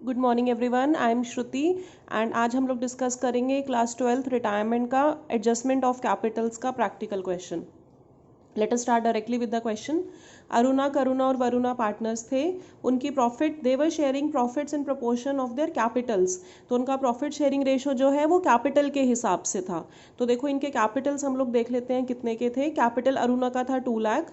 Good morning everyone, I am Shruti and आज हम लोग डिस्कस करेंगे क्लास 12th रिटायरमेंट का एडजस्टमेंट ऑफ कैपिटल्स का practical question. Let us start directly with the question. Aruna, Karuna और Varuna partners थे। उनकी profit, they were sharing profits in proportion of their capitals. तो उनका प्रॉफिट शेयरिंग रेशो जो है वो कैपिटल के हिसाब से था। तो देखो इनके कैपिटल्स हम लोग देख लेते हैं कितने के थे। कैपिटल अरुणा का था 2 लाख,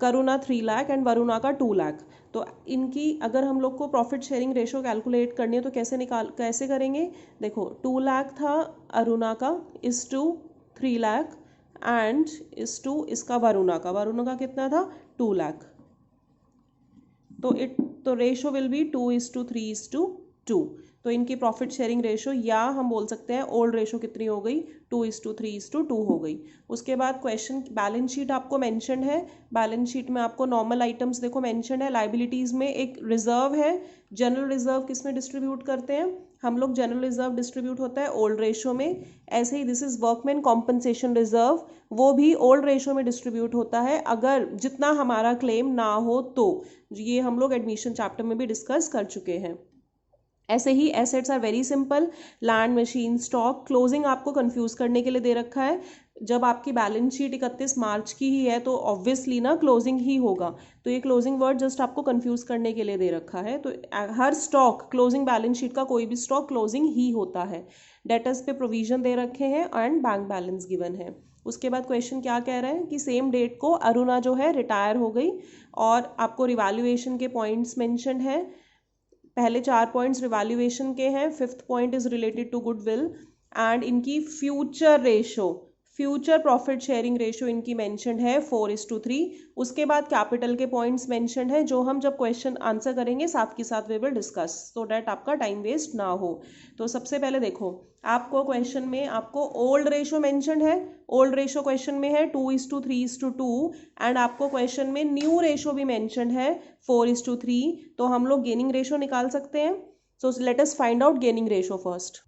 करुणा 3 लाख एंड वरुणा का 2 लाख। तो इनकी अगर हम लोग को प्रॉफिट शेयरिंग रेशो कैलकुलेट करनी है तो कैसे करेंगे। देखो 2 लाख था अरुणा का इस टू 3 लाख एंड इस टू इसका वरुणा का कितना था 2 लाख। तो रेशो विल बी 2:3:2। तो इनकी प्रॉफिट शेयरिंग रेशो या हम बोल सकते हैं ओल्ड रेशो कितनी हो गई 2:3:2 हो गई। उसके बाद क्वेश्चन बैलेंस शीट आपको मेंशन्ड है। बैलेंस शीट में आपको नॉर्मल आइटम्स देखो मेंशन्ड है। लाइबिलिटीज में एक रिजर्व है। जनरल रिजर्व किस में डिस्ट्रीब्यूट करते हैं हम लोग, जनरल रिजर्व डिस्ट्रीब्यूट होता है ओल्ड रेशो में। ऐसे ही this is workman compensation reserve, वो भी ओल्ड रेशो में डिस्ट्रीब्यूट होता है अगर जितना हमारा क्लेम ना हो तो। ये हम लोग एडमिशन चैप्टर में भी डिस्कस कर चुके हैं। ऐसे ही assets are very simple, land, machine, stock. Closing आपको कंफ्यूज करने के लिए दे रखा है। जब आपकी बैलेंस शीट 31 मार्च की ही है तो ऑब्वियसली ना क्लोजिंग ही होगा। तो ये क्लोजिंग वर्ड जस्ट आपको कंफ्यूज करने के लिए दे रखा है। तो हर स्टॉक, क्लोजिंग बैलेंस शीट का कोई भी स्टॉक क्लोजिंग ही होता है। डेटर्स पे प्रोविजन दे रखे हैं एंड बैंक बैलेंस गिवन है। उसके बाद क्वेश्चन क्या कह रहा है कि सेम डेट को अरुणा जो है रिटायर हो गई और आपको रिवैल्यूएशन के पॉइंट्स मेंशन है। पहले 4 पॉइंट्स रिवैल्यूएशन के हैं। 5th point is related to goodwill and इनकी future ratio, future profit sharing ratio इनकी मेंशन्ड है 4:3। उसके बाद कैपिटल के पॉइंट्स मेंशन्ड है जो हम जब क्वेश्चन आंसर करेंगे साथ के साथ वे विल डिस्कस सो डैट आपका टाइम वेस्ट ना हो। तो सबसे पहले देखो आपको क्वेश्चन में आपको ओल्ड रेशो मेंशन्ड है। ओल्ड रेशो क्वेश्चन में है 2:3:2 एंड आपको क्वेश्चन में न्यू रेशो भी मेंशन्ड है 4:3। तो हम लोग गेनिंग रेशो निकाल सकते हैं। So let us find out gaining ratio first.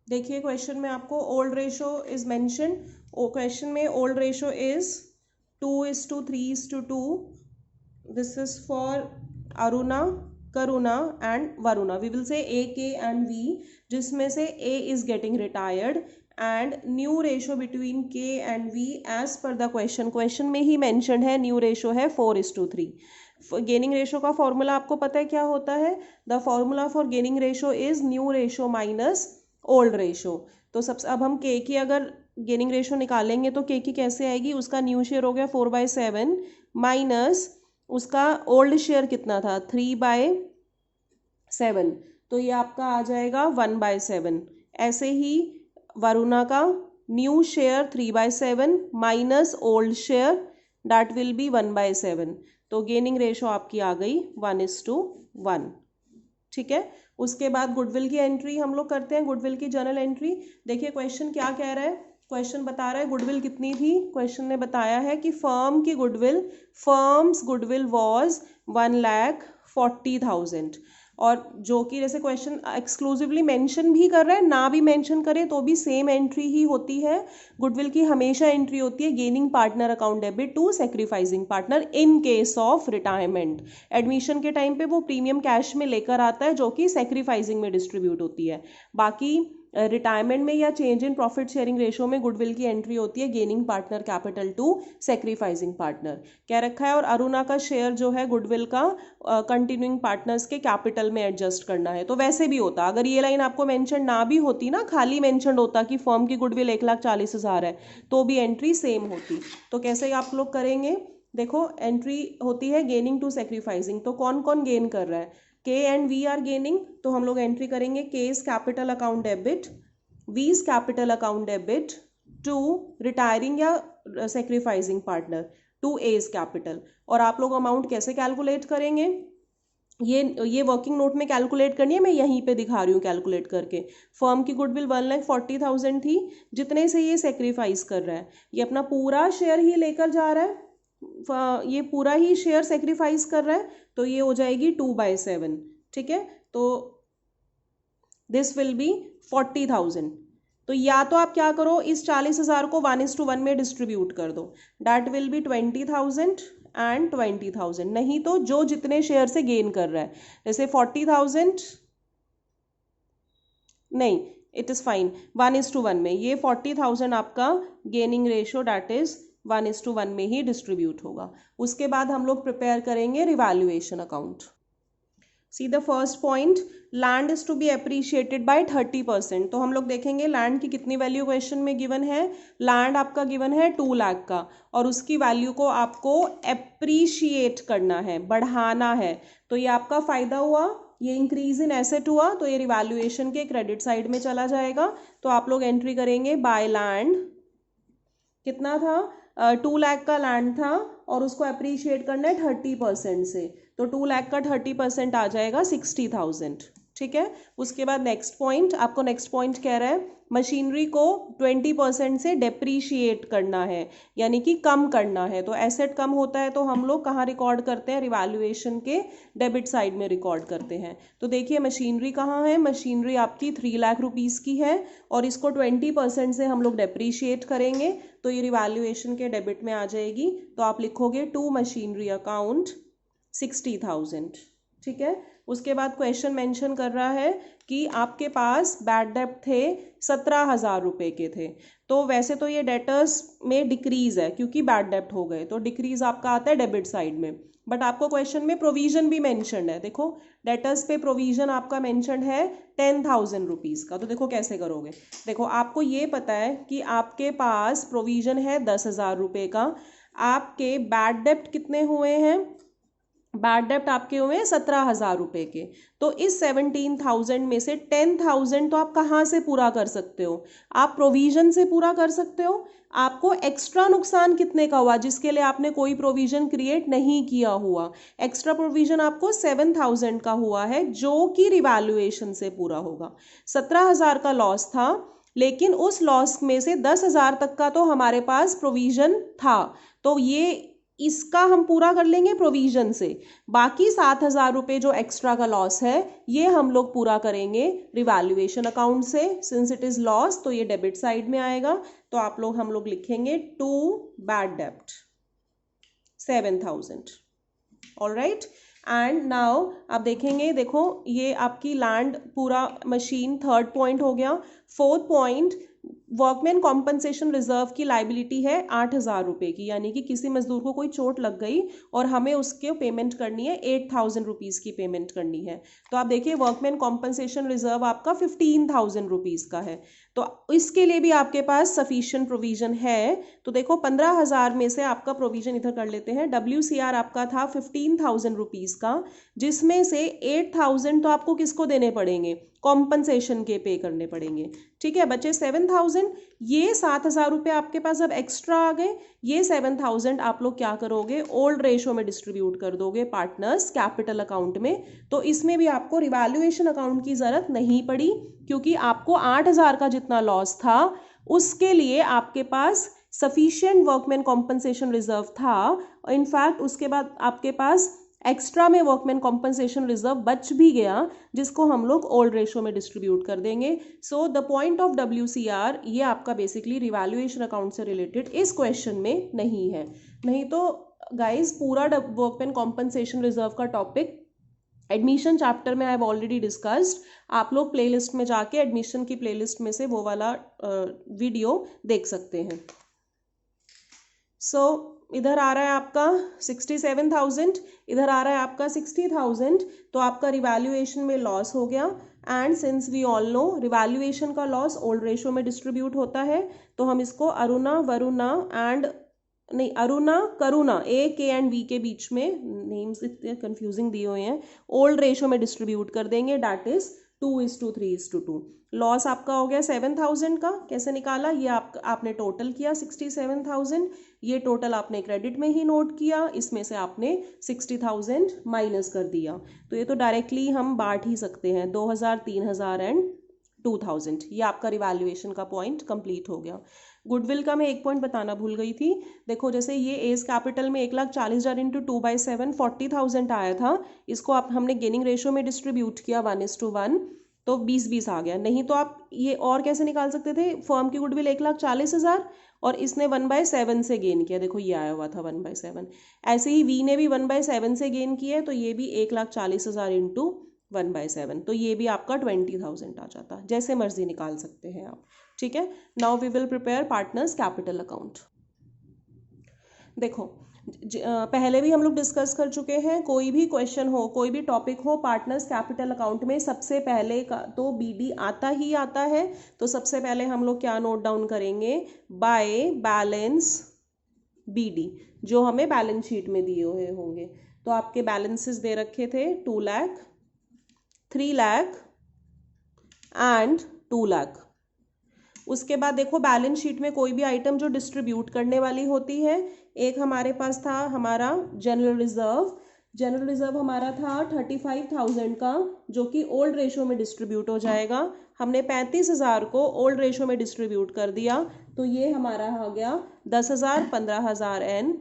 देखिए क्वेश्चन में आपको old ratio is mention. Question में old ratio is 2:3:2। This is for Aruna, Karuna and Varuna. We will say A, K and V, जिसमें से A is getting retired and new ratio between K and V as per the question में ही mentioned है। New ratio है 4:3। Gaining ratio का formula आपको पता है क्या होता है। The formula for gaining ratio is new ratio minus old ratio. तो सबसे अब हम के की अगर गेनिंग रेशो निकालेंगे तो के की कैसे आएगी, उसका न्यू शेयर हो गया 4/7 माइनस उसका ओल्ड शेयर कितना था 3/7। तो ये आपका आ जाएगा 1/7। ऐसे ही वरुणा का new share 3/7 minus old share that will be 1/7। तो गेनिंग रेशो आपकी आ गई 1:1। ठीक है। उसके बाद गुडविल की एंट्री हम लोग करते हैं। गुडविल की जर्नल एंट्री देखिए क्वेश्चन क्या कह रहा है। क्वेश्चन बता रहा है गुडविल कितनी थी। क्वेश्चन ने बताया है कि फर्म की गुडविल, फर्म्स गुडविल वॉज 1,40,000 और जो कि जैसे क्वेश्चन एक्सक्लूसिवली मेंशन भी कर रहा है ना भी मेंशन करे तो भी सेम एंट्री ही होती है। गुडविल की हमेशा एंट्री होती है gaining partner account debit to sacrificing partner in case of retirement. Admission के टाइम पे वो प्रीमियम कैश में लेकर आता है जो कि सेक्रीफाइसिंग में डिस्ट्रीब्यूट होती है। बाकी रिटायरमेंट में या change in profit sharing ratio में गुडविल की एंट्री होती है gaining partner capital to sacrificing partner कह रखा है। और अरुणा का शेयर जो है गुडविल का कंटिन्यूइंग पार्टनर्स के कैपिटल में एडजस्ट करना है। तो वैसे भी होता अगर ये लाइन आपको मेंशन ना भी होती ना, खाली मेंशन होता कि फर्म की गुडविल 1,40,000 है तो भी एंट्री सेम होती। तो कैसे आप लोग करेंगे, देखो एंट्री होती है गेनिंग टू सेक्रीफाइसिंग। तो कौन कौन गेन कर रहा है, के एंड वी आर गेनिंग। तो हम लोग एंट्री करेंगे K's capital account debit, V's capital account debit to retiring या sacrificing partner to A's capital. और आप लोग अमाउंट कैसे कैलकुलेट करेंगे, ये वर्किंग नोट में कैलकुलेट करनी है। मैं यहीं पे दिखा रही हूँ कैलकुलेट करके। फर्म की गुडविल 1,40,000 थी, जितने से ये सेक्रीफाइस कर रहा है ये अपना पूरा शेयर ही लेकर जा रहा है, ये पूरा ही शेयर सेक्रीफाइस कर रहा है तो ये हो जाएगी 2/7। ठीक है। तो दिस विल बी 40,000। तो या तो आप क्या करो, इस 40,000 को 1:1 में डिस्ट्रीब्यूट कर दो, दैट विल बी 20,000 एंड 20,000। नहीं तो जो जितने शेयर से गेन कर रहा है, जैसे 40,000, नहीं इट इज़ फाइन, 1:1 में ये 40,000 आपका गेनिंग रेशो डैट इज 1:1 में ही डिस्ट्रीब्यूट होगा। उसके बाद हम लोग प्रिपेयर करेंगे revaluation account. See the first point, land is to be appreciated by 30%। तो हम लोग देखेंगे लैंड की कितनी वैल्यू क्वेश्चन में गिवन है। लैंड आपका गिवन है 2 लाख का, और उसकी वैल्यू को आपको अप्रिशिएट करना है, बढ़ाना है। तो ये आपका फायदा हुआ, ये इंक्रीज इन एसेट हुआ, तो ये रिवैल्यूएशन के क्रेडिट साइड में चला जाएगा। तो आप लोग एंट्री करेंगे बाय लैंड, कितना था, 2 लाख का लैंड था और उसको अप्रिशिएट करना है 30% से, तो 2 लाख का 30% आ जाएगा 60,000। ठीक है। उसके बाद नेक्स्ट पॉइंट, आपको नेक्स्ट पॉइंट कह रहा है मशीनरी को 20% से डेप्रीशिएट करना है, यानी कि कम करना है। तो एसेट कम होता है तो हम लोग कहाँ रिकॉर्ड करते हैं, रिवैल्यूएशन के डेबिट साइड में रिकॉर्ड करते हैं। तो देखिए मशीनरी कहाँ है, मशीनरी आपकी 3 लाख रुपीज़ की है और इसको 20% से हम लोग डेप्रीशिएट करेंगे, तो ये रिवैल्यूएशन के डेबिट में आ जाएगी। तो आप लिखोगे टू मशीनरी अकाउंट 60,000। ठीक है। उसके बाद क्वेश्चन मेंशन कर रहा है कि आपके पास बैड डेब्ट थे 17,000 रुपये के थे। तो वैसे तो ये डेटर्स में डिक्रीज है क्योंकि बैड डेब्ट हो गए, तो डिक्रीज आपका आता है डेबिट साइड में। बट आपको क्वेश्चन में प्रोविजन भी मेंशन है, देखो डेटर्स पे प्रोविजन आपका मेंशन है 10,000 रुपीज़ का। तो देखो कैसे करोगे, देखो आपको ये पता है कि आपके पास प्रोविजन है 10,000 रुपये का, आपके बैड डेब्ट कितने हुए हैं, बैड डेप्ट आपके हुए हैं 17,000 रुपये के। तो इस 17,000 में से 10,000 तो आप कहाँ से पूरा कर सकते हो, आप प्रोविजन से पूरा कर सकते हो। आपको एक्स्ट्रा नुकसान कितने का हुआ जिसके लिए आपने कोई प्रोविजन क्रिएट नहीं किया हुआ, एक्स्ट्रा प्रोविजन आपको 7,000 का हुआ है जो कि रिवैल्यूएशन से पूरा होगा। 17,000 का लॉस था, लेकिन उस लॉस में से 10,000 तक का तो हमारे पास प्रोविजन था, तो ये इसका हम पूरा कर लेंगे प्रोविजन से। बाकी 7,000 रुपये जो एक्स्ट्रा का लॉस है ये हम लोग पूरा करेंगे रिवैल्यूएशन अकाउंट से। सिंस इट इज़ लॉस तो ये डेबिट साइड में आएगा। तो हम लोग लिखेंगे टू बैड डेब्ट 7,000। ऑलराइट, एंड नाउ आप देखेंगे, देखो ये आपकी लैंड पूरा मशीन थर्ड पॉइंट हो गया। Fourth point, workman compensation reserve की लाइबिलिटी है 8,000 रुपये की, यानी कि किसी मजदूर को कोई चोट लग गई और हमें उसके पेमेंट करनी है 8,000 रुपीज़ की पेमेंट करनी है। तो आप देखिए वर्कमैन कॉम्पनसेशन रिजर्व आपका 15,000 रुपीज़ का है, तो इसके लिए भी आपके पास सफिशिएंट प्रोविजन है। तो देखो 15,000 में से आपका प्रोविजन इधर कर लेते हैं, WCR आपका था 15,000 रुपीज़ का, जिसमें से 8,000 तो आपको किसको देने पड़ेंगे, कॉम्पनसेशन के पे करने पड़ेंगे। ठीक है, बचे 7,000। ये 7,000 रुपये आपके पास अब एक्स्ट्रा आ गए, ये 7,000 आप लोग क्या करोगे, ओल्ड रेशो में डिस्ट्रीब्यूट कर दोगे पार्टनर्स कैपिटल अकाउंट में। तो इसमें भी आपको रिवैल्यूएशन अकाउंट की ज़रूरत नहीं पड़ी क्योंकि आपको 8,000 का जितना लॉस था उसके लिए आपके पास सफिशिएंट वर्कमैन कॉम्पनसेशन रिजर्व था। इनफैक्ट उसके बाद आपके पास एक्स्ट्रा में वर्कमैन कॉम्पनसेशन रिजर्व बच भी गया जिसको हम लोग ओल्ड रेशो में डिस्ट्रीब्यूट कर देंगे। So the point of WCR ये आपका बेसिकली रिवैल्यूएशन अकाउंट से रिलेटेड इस क्वेश्चन में नहीं है। नहीं तो गाइज पूरा वर्कमैन कॉम्पनसेशन रिजर्व का टॉपिक एडमिशन चैप्टर में आई हैव ऑलरेडी डिस्कस्ड। आप लोग प्लेलिस्ट में जाके एडमिशन की प्लेलिस्ट में से वो वाला वीडियो देख सकते हैं। सो इधर आ रहा है आपका 67,000, इधर आ रहा है आपका 60,000। तो आपका रिवैल्यूएशन में लॉस हो गया, and since we all know revaluation का लॉस ओल्ड रेशो में डिस्ट्रीब्यूट होता है, तो हम इसको अरुणा वरुणा एंड नहीं Aruna Karuna A K and V के बीच में नेम्स इतने कंफ्यूजिंग दिए हुए हैं, ओल्ड रेशो में डिस्ट्रीब्यूट कर देंगे, डैट इज 2:3:2। लॉस आपका हो गया 7,000 का, कैसे निकाला, ये आपने टोटल किया 67,000, ये टोटल आपने क्रेडिट में ही नोट किया, इसमें से आपने 60,000 माइनस कर दिया। तो ये तो डायरेक्टली हम बांट ही सकते हैं, 2,000, 3,000 एंड 2,000। ये आपका रिवैल्यूएशन का पॉइंट कंप्लीट हो गया। गुडविल का मैं एक पॉइंट बताना भूल गई थी, देखो जैसे ये एज कैपिटल में 1,40,000 इंटू 2/7 40,000 आया था, इसको हमने गेनिंग रेशो में डिस्ट्रीब्यूट किया 1:1, तो 20-20 आ गया। नहीं तो आप ये और कैसे निकाल सकते थे, फर्म की गुडविल 1,40,000 और इसने 1/7 से गेन किया, देखो ये आया हुआ था 1/7। ऐसे ही वी ने भी 1/7 से गेन किया है, तो ये भी 1,40,000 इंटू 1/7, तो ये भी आपका 20,000 आ जाता। जैसे मर्जी निकाल सकते हैं आप, ठीक है। Now we will prepare partners capital account. देखो पहले भी हम लोग डिस्कस कर चुके हैं, कोई भी क्वेश्चन हो, कोई भी टॉपिक हो, पार्टनर्स कैपिटल अकाउंट में सबसे पहले का तो बीडी आता ही आता है। तो सबसे पहले हम लोग क्या नोट डाउन करेंगे, बाय बैलेंस बीडी, जो हमें बैलेंस शीट में दिए हुए होंगे। तो आपके बैलेंसेस दे रखे थे 2 लाख, 3 लाख एंड 2 लाख। उसके बाद देखो बैलेंस शीट में कोई भी आइटम जो डिस्ट्रीब्यूट करने वाली होती है, एक हमारे पास था हमारा जनरल रिजर्व। जनरल रिजर्व हमारा था 35,000 का, जो कि ओल्ड रेशो में डिस्ट्रीब्यूट हो जाएगा। हमने 35,000 को ओल्ड रेशो में डिस्ट्रीब्यूट कर दिया, तो ये हमारा आ गया 10,000, 15,000 एंड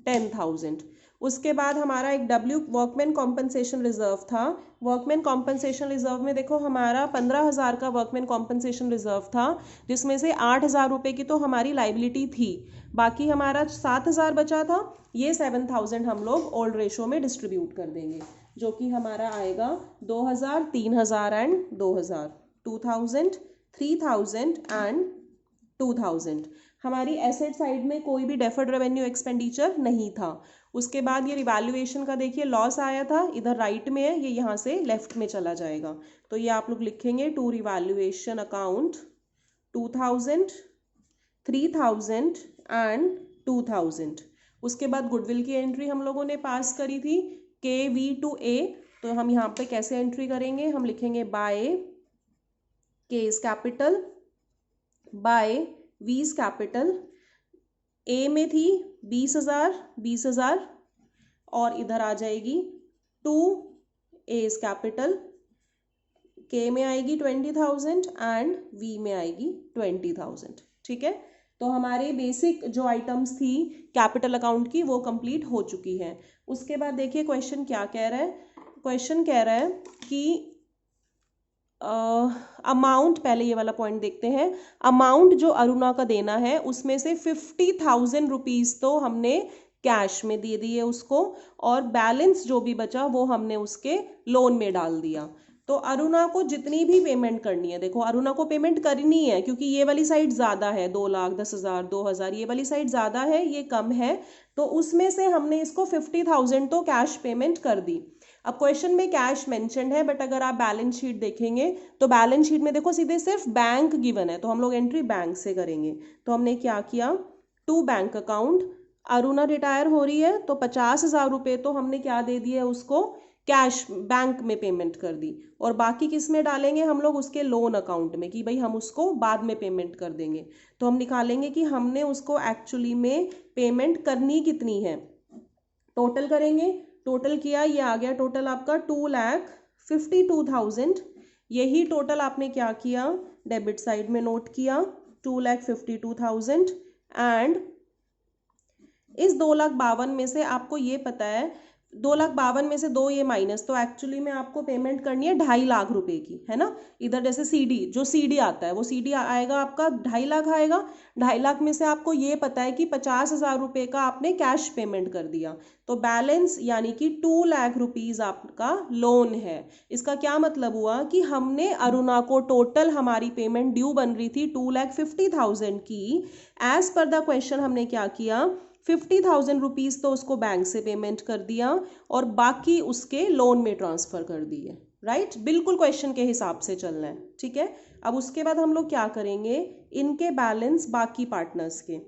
10,000। उसके बाद हमारा एक डब्ल्यू वर्कमैन कॉम्पनसेशन रिजर्व था। वर्कमैन कॉम्पनसेशन रिजर्व में देखो हमारा 15,000 का वर्कमैन कॉम्पनसेशन रिजर्व था, जिसमें से 8,000 रुपये की तो हमारी लाइबिलिटी थी, बाकी हमारा 7,000 बचा था। ये 7,000 हम लोग ओल्ड रेशो में डिस्ट्रीब्यूट कर देंगे, जो कि हमारा आएगा 2,000, 3,000 एंड 2,000, 2,000, 3,000 एंड 2,000। हमारी एसेट साइड में कोई भी डेफर्ड रेवेन्यू एक्सपेंडिचर नहीं था। उसके बाद ये रिवैल्यूएशन का देखिए लॉस आया था, इधर राइट में है, ये यहाँ से लेफ्ट में चला जाएगा। तो ये आप लोग लिखेंगे टू रिवैल्यूएशन अकाउंट 2,000, 3,000 एंड 2,000। उसके बाद गुडविल की एंट्री हम लोगों ने पास करी थी KV to A। तो हम यहाँ पे कैसे एंट्री करेंगे, हम लिखेंगे बाय केस कैपिटल बाय वीज कैपिटल। ए में थी 20,000, 20,000 और इधर आ जाएगी 2 एस कैपिटल, के में आएगी 20,000 एंड वी में आएगी 20,000, ठीक है। तो हमारे बेसिक जो आइटम्स थी कैपिटल अकाउंट की वो कंप्लीट हो चुकी है। उसके बाद देखिए क्वेश्चन क्या कह रहा है, क्वेश्चन कह रहा है कि अमाउंट, पहले ये वाला पॉइंट देखते हैं। अमाउंट जो अरुणा का देना है उसमें से 50,000 रुपीज़ तो हमने कैश में दे दिए उसको, और बैलेंस जो भी बचा वो हमने उसके लोन में डाल दिया। तो अरुणा को जितनी भी पेमेंट करनी है, देखो अरुणा को पेमेंट करनी है क्योंकि ये वाली साइड ज़्यादा है, 2,10,000, 2,000, ये वाली साइड ज़्यादा है, ये कम है। तो उसमें से हमने इसको 50,000 तो कैश पेमेंट कर दी। अब क्वेश्चन में कैश मेंशन्ड है, बट अगर आप बैलेंस शीट देखेंगे तो बैलेंस शीट में देखो सीधे सिर्फ बैंक गिवन है, तो हम लोग एंट्री बैंक से करेंगे। तो हमने क्या किया, to bank account, Aruna retire हो रही है तो 50,000 रुपये तो हमने क्या दे दिए उसको, कैश बैंक में पेमेंट कर दी, और बाकी किस में डालेंगे हम लोग, उसके लोन अकाउंट में, कि भाई हम उसको बाद में पेमेंट कर देंगे। तो हम निकालेंगे कि हमने उसको एक्चुअली में पेमेंट करनी कितनी है, टोटल करेंगे। टोटल किया, ये आ गया टोटल आपका 2,52,000। यही टोटल आपने क्या किया, डेबिट साइड में नोट किया 2,52,000 एंड इस 2,52,000 में से आपको ये पता है 2,52,000 में से 2 ये माइनस, तो एक्चुअली में आपको पेमेंट करनी है 2.5 लाख रुपए की, है ना। इधर जैसे सीडी, जो सीडी आता है वो सीडी आएगा आपका 2.5 लाख आएगा। 2.5 लाख में से आपको ये पता है कि 50,000 रुपये का आपने कैश पेमेंट कर दिया, तो बैलेंस यानी कि 2 लाख रुपीज़ आपका लोन है। इसका क्या मतलब हुआ कि हमने अरुणा को टोटल हमारी पेमेंट ड्यू बन रही थी 2,50,000 की, एज पर द क्वेश्चन हमने क्या किया, 50,000 रुपीज़ तो उसको बैंक से पेमेंट कर दिया और बाकी उसके लोन में ट्रांसफ़र कर दिए, राइट। बिल्कुल क्वेश्चन के हिसाब से चलना है, ठीक है। अब उसके बाद हम लोग क्या करेंगे, इनके बैलेंस बाकी पार्टनर्स के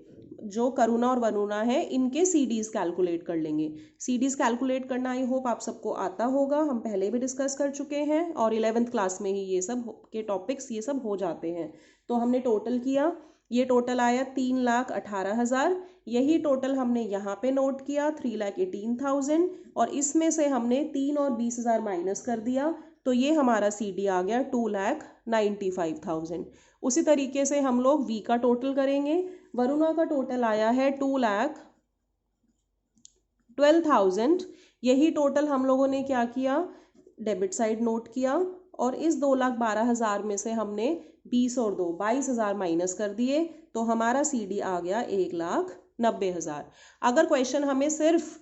जो करुणा और वरुणा है इनके सीडीज कैलकुलेट कर लेंगे। सीडीज कैलकुलेट करना आई होप आप सबको आता होगा, हम पहले भी डिस्कस कर चुके हैं और 11th क्लास में ही ये सब के टॉपिक्स ये सब हो जाते हैं। तो हमने टोटल किया, ये टोटल आया 3,18,000। यही टोटल हमने यहाँ पे नोट किया 3,18,000, और इसमें से हमने 3 और 20,000 माइनस कर दिया, तो ये हमारा सीडी आ गया 2,95,000। उसी तरीके से हम लोग वी का टोटल करेंगे। वरुणा का टोटल आया है 2,12,000। यही टोटल हम लोगों ने क्या किया, डेबिट साइड नोट किया और इस 2,12,000 में से हमने 20 और 2 22,000 माइनस कर दिए, तो हमारा CD आ गया 1,90,000। अगर क्वेश्चन हमें सिर्फ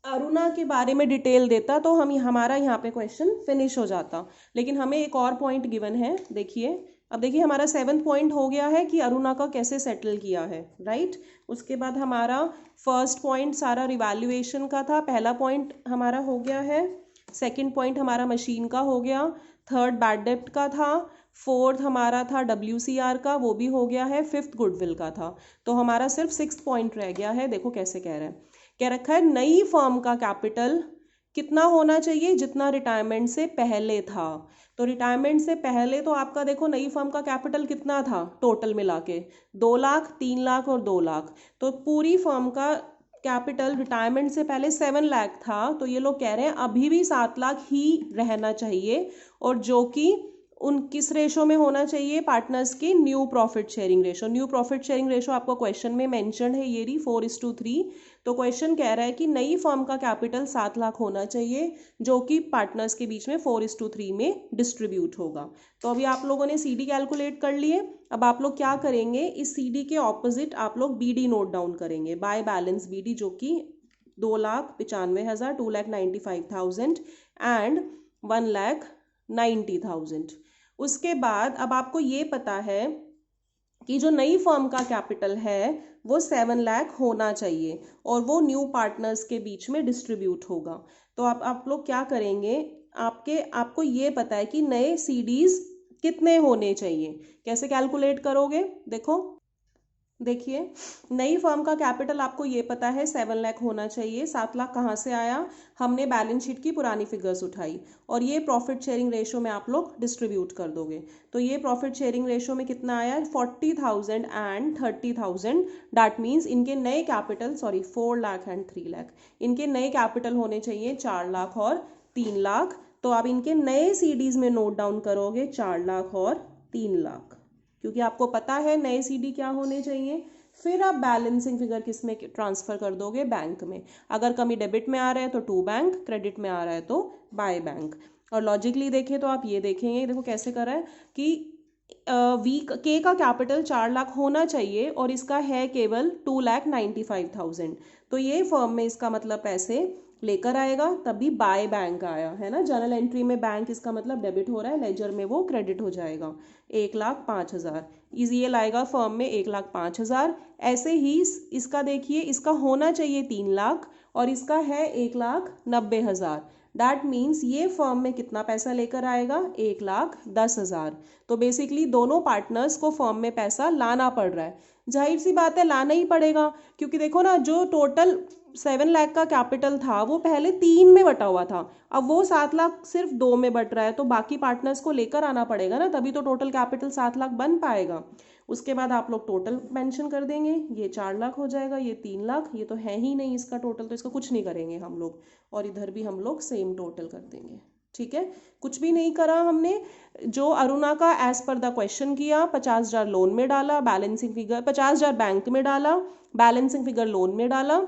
अरुणा के बारे में डिटेल देता तो हमारा यहाँ पे क्वेश्चन फिनिश हो जाता, लेकिन हमें एक और पॉइंट गिवन है। देखिए, अब देखिए हमारा 7th पॉइंट हो गया है कि अरुणा का कैसे सेटल किया है, राइट। उसके बाद हमारा फर्स्ट पॉइंट सारा रिवैल्यूएशन का था, पहला पॉइंट हमारा हो गया है, सेकंड पॉइंट हमारा मशीन का हो गया, थर्ड बैड डेप्ट का था, फोर्थ हमारा था WCR का, वो भी हो गया है, फिफ्थ गुडविल का था। तो हमारा सिर्फ 6th पॉइंट रह गया है। देखो कैसे कह रहे हैं, कह रखा है नई फर्म का कैपिटल कितना होना चाहिए जितना रिटायरमेंट से पहले था। तो रिटायरमेंट से पहले तो आपका देखो नई फर्म का कैपिटल कितना था टोटल मिला के, 2 लाख, 3 लाख और 2 लाख। तो पूरी फर्म का कैपिटल रिटायरमेंट से पहले 7 लाख था। तो ये लोग कह रहे हैं अभी भी 7 लाख ही रहना चाहिए, और जो कि उन किस रेशो में होना चाहिए, पार्टनर्स की new profit sharing ratio. New profit sharing ratio आपको क्वेश्चन में मेंशन है, ये रही 4:3। तो क्वेश्चन कह रहा है कि नई फर्म का कैपिटल 7 लाख होना चाहिए, जो कि पार्टनर्स के बीच में 4:3 में डिस्ट्रीब्यूट होगा। तो अभी आप लोगों ने CD कैलकुलेट कर लिए। अब आप लोग क्या करेंगे, इस CD के ऑपोजिट आप लोग BD नोट डाउन करेंगे, बाय बैलेंस BD, जो कि 2,95,000, 2,95,000 एंड 1,90,000। उसके बाद अब आपको ये पता है कि जो नई फर्म का कैपिटल है वो 7 लाख होना चाहिए, और वो न्यू पार्टनर्स के बीच में डिस्ट्रीब्यूट होगा। तो आप लोग क्या करेंगे, आपको ये पता है कि नए CDs कितने होने चाहिए, कैसे कैलकुलेट करोगे। देखिए नई फर्म का कैपिटल आपको ये पता है 7 लाख होना चाहिए। 7 लाख कहाँ से आया, हमने बैलेंस शीट की पुरानी फिगर्स उठाई, और ये प्रॉफिट शेयरिंग रेशो में आप लोग डिस्ट्रीब्यूट कर दोगे। तो ये प्रॉफिट शेयरिंग रेशो में कितना आया, 40,000 एंड 30,000। दैट मीन्स इनके नए कैपिटल 4 लाख एंड 3 लाख, इनके नए कैपिटल होने चाहिए 4 लाख और 3 लाख। तो आप इनके नए CDs में नोट डाउन करोगे 4 लाख और 3 लाख, क्योंकि आपको पता है नए CD क्या होने चाहिए। फिर आप बैलेंसिंग फिगर किस में ट्रांसफर कर दोगे, बैंक में। अगर कमी डेबिट में आ रहा है तो टू बैंक, क्रेडिट में आ रहा है तो बाय बैंक। और लॉजिकली देखें तो आप ये देखेंगे, देखो कैसे कर रहा है कि के का कैपिटल 4 लाख होना चाहिए और इसका है केवल 2,95,000। तो ये फर्म में इसका मतलब पैसे लेकर आएगा, तभी बाय बैंक आया है ना। जर्नल एंट्री में बैंक इसका मतलब डेबिट हो रहा है, लेजर में वो क्रेडिट हो जाएगा। 1,05,000 ये लाएगा फर्म में 1,05,000। ऐसे ही इसका देखिए, इसका होना चाहिए 3 लाख और इसका है 1,90,000। दैट मीन्स ये फर्म में कितना पैसा लेकर आएगा, 1,10,000। तो बेसिकली दोनों पार्टनर्स को फर्म में पैसा लाना पड़ रहा है। जाहिर सी बात है लाना ही पड़ेगा, क्योंकि देखो ना, जो टोटल 7 लाख का कैपिटल था वो पहले 3 में बटा हुआ था, अब वो 7 लाख सिर्फ 2 में बट रहा है, तो बाकी पार्टनर्स को लेकर आना पड़ेगा ना, तभी तो टोटल कैपिटल 7 लाख बन पाएगा। उसके बाद आप लोग टोटल मेंशन कर देंगे, ये 4 लाख हो जाएगा, ये 3 लाख, ये तो है ही नहीं इसका टोटल, तो इसका कुछ नहीं करेंगे हम लोग, और इधर भी हम लोग सेम टोटल कर देंगे। ठीक है, कुछ भी नहीं करा हमने। जो अरुणा का एज पर द क्वेश्चन किया, 50,000 लोन में डाला, बैलेंसिंग फिगर 50,000 बैंक में डाला, बैलेंसिंग फिगर लोन में डाला,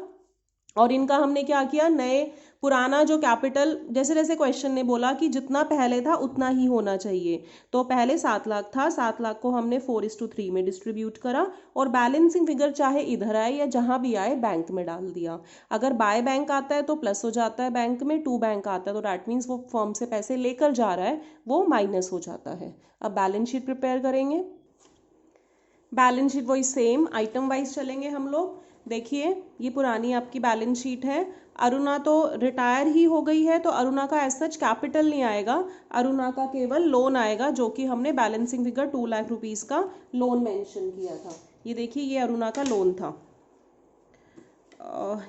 और इनका हमने क्या किया, नए पुराना जो कैपिटल, जैसे जैसे क्वेश्चन ने बोला कि जितना पहले था उतना ही होना चाहिए, तो पहले 7 लाख था, 7 लाख को हमने 4:3 में डिस्ट्रीब्यूट करा, और बैलेंसिंग फिगर चाहे इधर आए या जहां भी आए बैंक में डाल दिया। अगर बाय बैंक आता है तो प्लस हो जाता है बैंक में, टू बैंक आता है तो डैट मीन्स वो फर्म से पैसे लेकर जा रहा है, वो माइनस हो जाता है। अब बैलेंस शीट प्रिपेयर करेंगे। बैलेंस शीट वही सेम आइटम वाइज चलेंगे हम लोग। देखिए ये पुरानी आपकी बैलेंस शीट है। अरुणा तो रिटायर ही हो गई है, तो अरुणा का एज सच कैपिटल नहीं आएगा, अरुणा का केवल लोन आएगा, जो कि हमने बैलेंसिंग फिगर 2 लाख रुपीस का लोन मेंशन किया था। ये देखिए ये अरुणा का लोन था,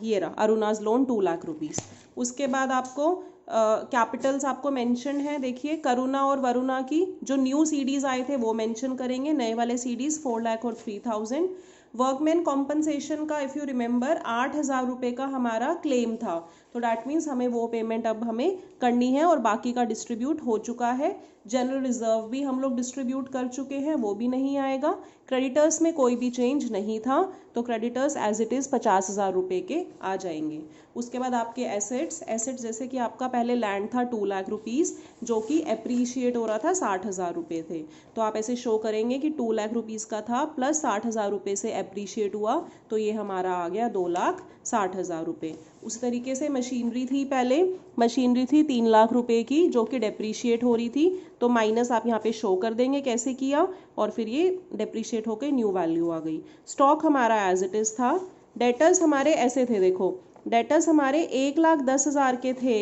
ये रहा अरुणाज लोन 2 लाख रुपीस। उसके बाद आपको कैपिटल्स आपको मेंशन है, देखिए करुणा और वरुणा की जो न्यू CDs आए थे वो मेंशन करेंगे, नए वाले CDs 4 लाख और 3,000। वर्कमैन कॉम्पनसेशन का इफ़ यू रिमेंबर 8,000 रुपये का हमारा क्लेम था, तो डैट मीन्स हमें वो पेमेंट अब हमें करनी है, और बाकी का डिस्ट्रीब्यूट हो चुका है। जनरल रिजर्व भी हम लोग डिस्ट्रीब्यूट कर चुके हैं, वो भी नहीं आएगा। क्रेडिटर्स में कोई भी चेंज नहीं था, तो क्रेडिटर्स एज इट इज़ 50,000 रुपये के आ जाएंगे। उसके बाद आपके एसेट्स जैसे कि आपका पहले लैंड था 2 लाख रुपीज़, जो कि एप्रीशिएट हो रहा था 60,000 रुपये थे, तो आप ऐसे शो करेंगे कि 2 लाख रुपीज़ का था प्लस 60,000 रुपये से एप्रीशिएट हुआ, तो ये हमारा आ गया 2,60,000 रुपये। उस तरीके से मशीनरी थी, पहले मशीनरी थी 3 लाख रुपए की जो कि डेप्रीशिएट हो रही थी, तो माइनस आप यहाँ पे शो कर देंगे कैसे किया, और फिर ये डेप्रीशिएट होकर न्यू वैल्यू आ गई। स्टॉक हमारा एज इट इज़ था। डेटर्स हमारे ऐसे थे, देखो डेटर्स हमारे 1,10,000 के थे,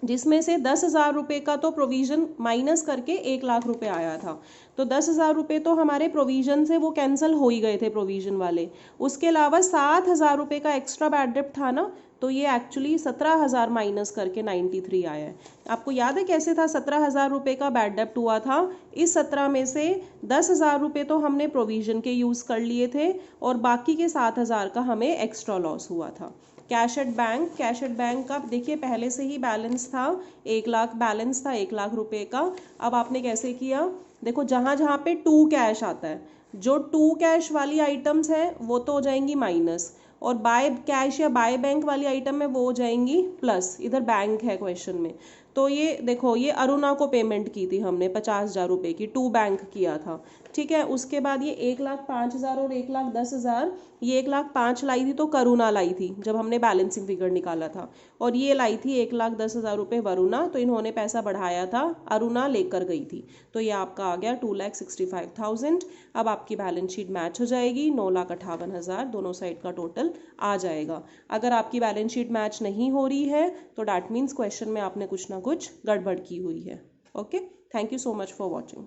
जिसमें से 10,000 रुपये का तो प्रोविज़न माइनस करके 1 लाख रुपए आया था, तो 10,000 रुपये तो हमारे प्रोविज़न से वो कैंसिल हो ही गए थे प्रोविज़न वाले। उसके अलावा 7,000 रुपये का एक्स्ट्रा बैड डेप्ट था ना, तो ये एक्चुअली 17,000 माइनस करके 93 आया है। आपको याद है कैसे था? 17,000 रुपये का बैड डेप्ट हुआ था, इस 17 में से 10,000 रुपये तो हमने प्रोविज़न के यूज़ कर लिए थे, और बाकी के 7,000 का हमें एक्स्ट्रा लॉस हुआ था। कैश एट बैंक का देखिए पहले से ही बैलेंस था, 1 लाख बैलेंस था 1 लाख रुपए का। अब आपने कैसे किया, देखो जहाँ जहाँ पे टू कैश आता है, जो टू कैश वाली आइटम्स है वो तो हो जाएंगी माइनस, और बाय कैश या बाय बैंक वाली आइटम में वो हो जाएंगी प्लस। इधर बैंक है क्वेश्चन में, तो ये देखो ये अरुणा को पेमेंट की थी हमने 50,000 रुपये की, टू बैंक किया था, ठीक है। उसके बाद ये 1,05,000 और 1,10,000, ये 1,05,000 लाई थी तो करुणा लाई थी जब हमने बैलेंसिंग फिगर निकाला था, और ये लाई थी 1,10,000 रुपये वरुणा, तो इन्होंने पैसा बढ़ाया था, अरुणा लेकर गई थी, तो ये आपका आ गया 2,65,000। अब आपकी बैलेंस शीट मैच हो जाएगी, 9,58,000 दोनों साइड का टोटल आ जाएगा। अगर आपकी बैलेंस शीट मैच नहीं हो रही है तो डैट मीन्स क्वेश्चन में आपने कुछ ना कुछ गड़बड़ की हुई है। Okay, thank you so much for watching.